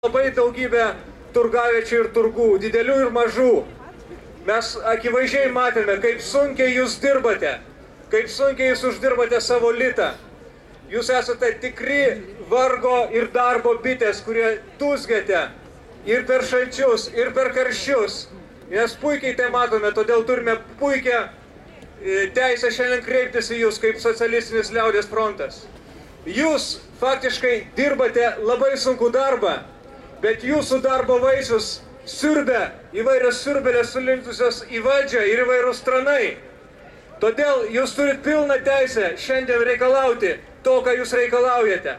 Labai daugybė turgaviečių ir turgų, didelių ir mažų. Mes akivaizdžiai matėme, kaip sunkiai jūs dirbate, kaip sunkiai jūs uždirbate savo litą. Jūs esate tikri vargo ir darbo bitės, kurie tūzgate ir per šalčius, ir per karščius. Mes puikiai tai matome, todėl turime puikią teisę šiandien kreiptis į jūs kaip socialistinis liaudės frontas. Jūs faktiškai dirbate labai sunkų darbą, bet jūsų darbo vaisius siurbia įvairios siurbelės sulinkusios į valdžią ir įvairūs tranai. Todėl jūs turit pilną teisę šiandien reikalauti to, ką jūs reikalaujate.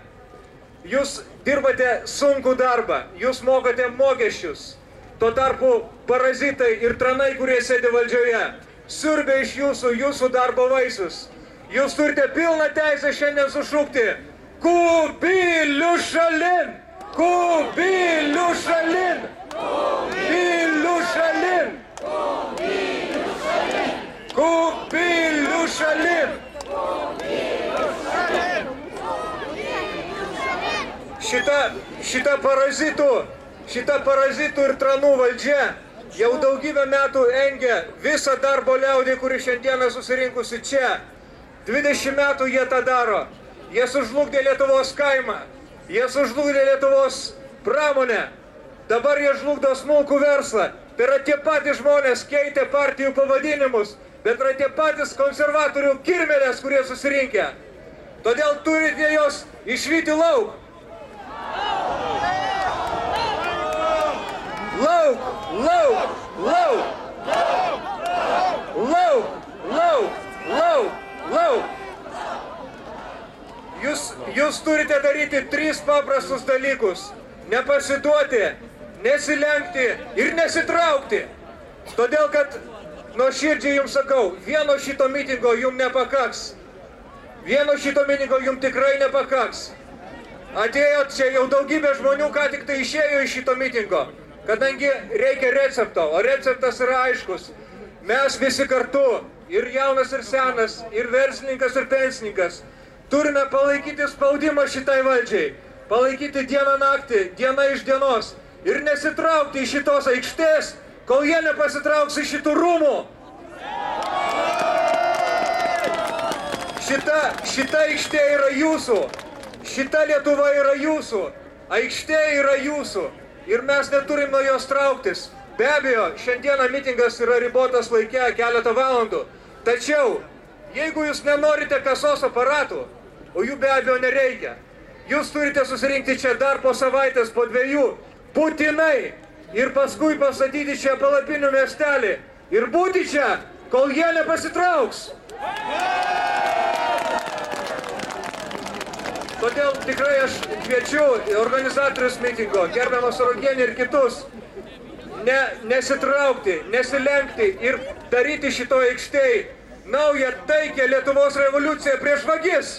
Jūs dirbate sunkų darbą, jūs mokate mokesčius. Tuo tarpu parazitai ir tranai, kurie sėdi valdžioje, siurbia iš jūsų darbo vaisius. Jūs turite pilną teisę šiandien sušukti: Kubilių šalin! Kubilių šalin! Kubilių šalin! Kubilių šalin! Šita parazitų ir tranų valdžia jau daugybę metų engia visą darbo liaudį, kuri šiandieną susirinkusi čia. 20 metų jie tą daro. Jie sužlugdė Lietuvos kaimą, jie sužlugdė Lietuvos pramonę. Dabar jie žlugdo smulkų verslą. Tai yra tie patys žmonės, keitė partijų pavadinimus, bet yra tie patys konservatorių kirmelės, kurie susirinkę. Todėl turite jos išvyti lauk. Lauk, lauk, lauk, lauk, lauk, lauk, lauk. Jūs turite daryti 3 paprastus dalykus. Nepasiduoti, nesilenkti ir nesitraukti. Todėl, kad nuoširdžiai jums sakau, vieno šito mitingo jums nepakaks. Vieno šito mitingo jums tikrai nepakaks. Atėjot čia jau daugybė žmonių, ką tik tai išėjo iš šito mitingo. Kadangi reikia recepto, o receptas yra aiškus. Mes visi kartu, ir jaunas ir senas, ir verslininkas ir pensininkas, turime palaikyti spaudimą šitai valdžiai, palaikyti dieną naktį, dieną iš dienos ir nesitraukti iš šitos aikštės, kol jie nepasitrauks iš šitų rūmų. Šita aikštė yra jūsų, šita Lietuva yra jūsų, aikštė yra jūsų. Ir mes neturim nuo jos trauktis. Be abejo, šiandieną mitingas yra ribotas laike keletą valandų. Tačiau, jeigu jūs nenorite kasos aparatų, o jų be abejo nereikia, jūs turite susirinkti čia dar po savaitės, po 2, būtinai, ir paskui pastatyti čia palapinių miestelį ir būti čia, kol jie nepasitrauks. Todėl tikrai aš kviečiu organizatorius mitingo, gerbiamą Sorokienį ir kitus, nesitraukti, nesilenkti ir daryti šitoje aikštėje naują taikę Lietuvos revoliuciją prieš vagis.